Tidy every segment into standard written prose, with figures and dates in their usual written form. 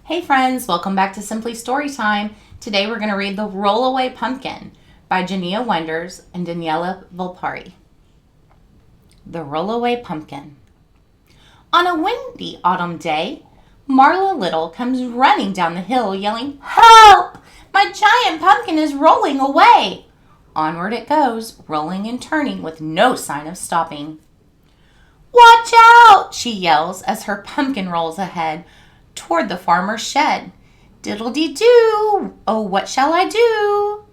Hey friends, welcome back to Simply Storytime. Today we're going to read The Rollaway Pumpkin by Junia Wonders and Daniela Volpari. The Rollaway Pumpkin. On a windy autumn day, Marla Little comes running down the hill yelling, "Help! My giant pumpkin is rolling away!" Onward it goes, rolling and turning with no sign of stopping. "Watch out!" she yells as her pumpkin rolls ahead toward the farmer's shed. "Diddle-dee-doo! Oh, what shall I do?"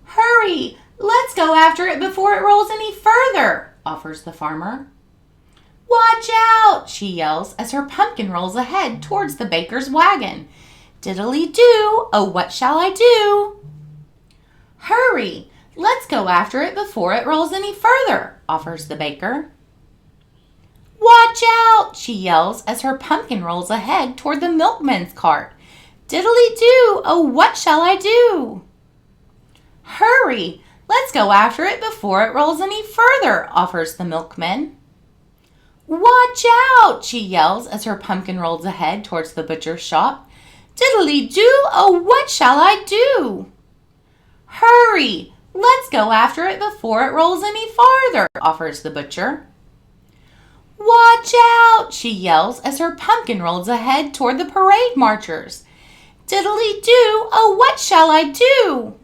"Hurry! Let's go after it before it rolls any further," offers the farmer. "Watch out!" she yells as her pumpkin rolls ahead towards the baker's wagon. "Diddly-doo! Oh, what shall I do?" "Hurry! Let's go after it before it rolls any further," offers the baker. "Watch out!" she yells as her pumpkin rolls ahead toward the milkman's cart. "Diddly-doo! Oh, what shall I do?" "Hurry! Let's go after it before it rolls any further," offers the milkman. "Watch out!" she yells as her pumpkin rolls ahead towards the butcher's shop. "Diddly-doo! Oh, what shall I do?" "Hurry! Let's go after it before it rolls any farther," offers the butcher. "Watch out!" she yells as her pumpkin rolls ahead toward the parade marchers. "Diddly-doo! Oh, what shall I do?"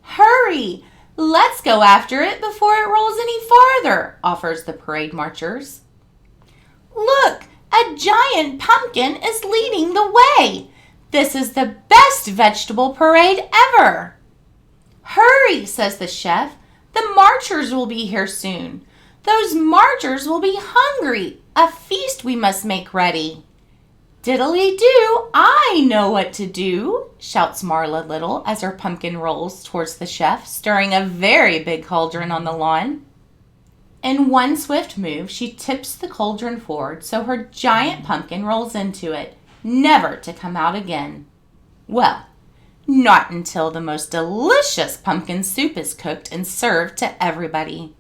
"Hurry! Let's go after it before it rolls any farther," offers the parade marchers. "Look! A giant pumpkin is leading the way! This is the best vegetable parade ever!" "Hurry!" says the chef. "The marchers will be here soon. Those marchers will be hungry. A feast we must make ready." "Diddly-doo! I know what to do," shouts Marla Little as her pumpkin rolls towards the chef, stirring a very big cauldron on the lawn. In one swift move, she tips the cauldron forward so her giant pumpkin rolls into it, never to come out again. Well, not until the most delicious pumpkin soup is cooked and served to everybody.